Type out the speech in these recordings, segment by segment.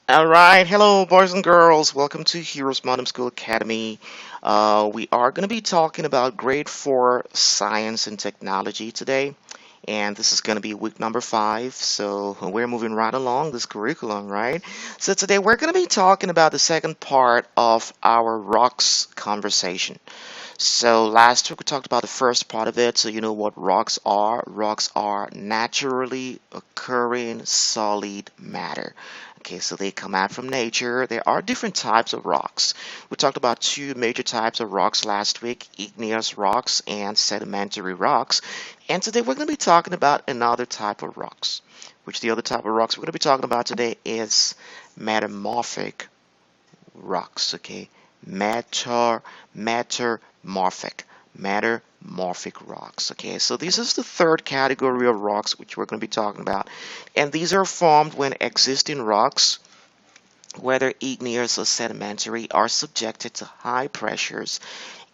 All right, hello, boys and girls. Welcome to Homeschool Academy. We are going to be talking about grade 4 science and technology today, and this is going to be week number 5. So we're moving right along this curriculum, right? So today we're going to be talking about the second part of our rocks conversation. So last week we talked about the first part of it. So you know what rocks are. Rocks are naturally occurring solid matter. Okay, so they come out from nature. There are different types of rocks. We talked about two major types of rocks last week, igneous rocks and sedimentary rocks. And today we're going to be talking about another type of rocks. Which the other type of rocks we're going to be talking about today is metamorphic rocks. Okay, metamorphic rocks. Okay, so this is the third category of rocks which we're going to be talking about, and these are formed when existing rocks, whether igneous or sedimentary, are subjected to high pressures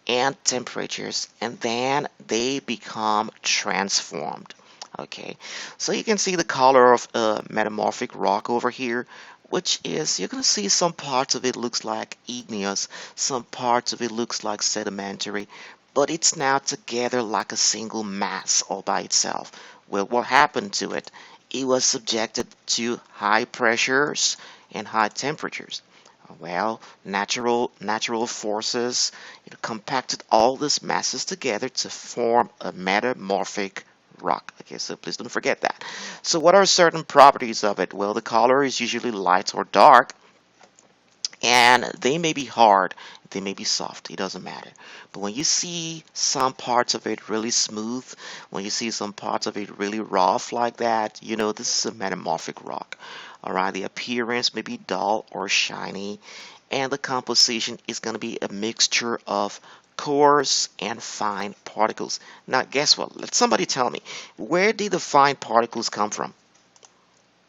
and temperatures, and then they become transformed. Okay, so you can see the color of a metamorphic rock over here, which is, you're going to see some parts of it looks like igneous, some parts of it looks like sedimentary, but it's now together like a single mass all by itself. Well, what happened to it? It was subjected to high pressures and high temperatures. Well, natural forces, compacted all these masses together to form a metamorphic rock. Okay, so please don't forget that. So what are certain properties of it? Well, the color is usually light or dark, and they may be hard, they may be soft, it doesn't matter. But when you see some parts of it really smooth, when you see some parts of it really rough like that, you know this is a metamorphic rock. Alright, the appearance may be dull or shiny, and the composition is going to be a mixture of coarse and fine particles. Now guess what? Let somebody tell me, where did the fine particles come from?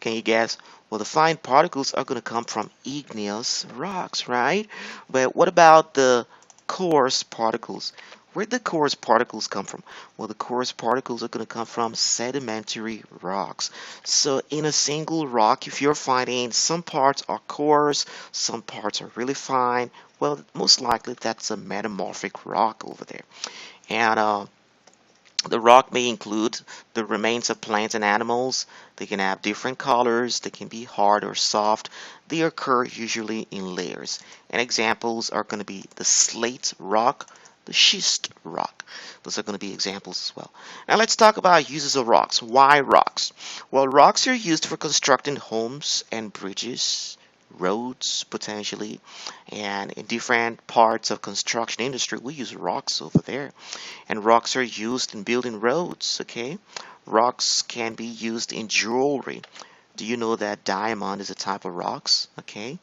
Can you guess? Well, the fine particles are going to come from igneous rocks, right? But what about the coarse particles? Where did the coarse particles come from? Well, the coarse particles are going to come from sedimentary rocks. So in a single rock, if you're finding some parts are coarse, some parts are really fine, well, most likely that's a metamorphic rock over there. And the rock may include the remains of plants and animals. They can have different colors. They can be hard or soft. They occur usually in layers. And examples are going to be the slate rock, the schist rock. Those are going to be examples as well. Now let's talk about uses of rocks. Why rocks? Well, rocks are used for constructing homes and bridges, roads potentially, and in different parts of construction industry we use rocks over there, and rocks are used in building roads. Okay, rocks can be used in jewelry. Do you know that diamond is a type of rocks? Okay,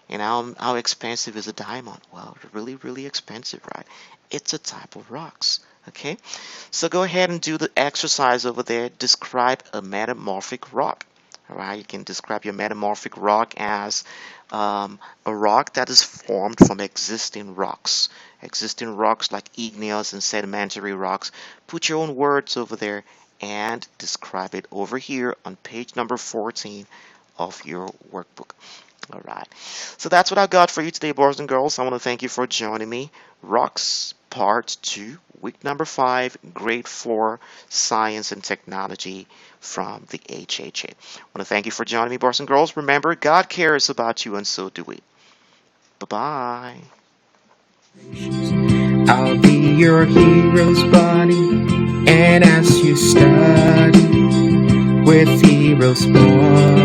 and how expensive is a diamond? Well, really expensive, right? It's a type of rocks. Okay, so go ahead and do the exercise over there. Describe a metamorphic rock. Alright, you can describe your metamorphic rock as a rock that is formed from existing rocks. Existing rocks like igneous and sedimentary rocks. Put your own words over there and describe it over here on page number 14 of your workbook. Alright, so that's what I got for you today, boys and girls. I want to thank you for joining me. Rocks Part 2, week number 5, grade 4, science and technology from the HHA. I want to thank you for joining me, boys and girls. Remember, God cares about you, and so do we. Bye-bye. I'll be your hero's buddy, and as you study with heroes born.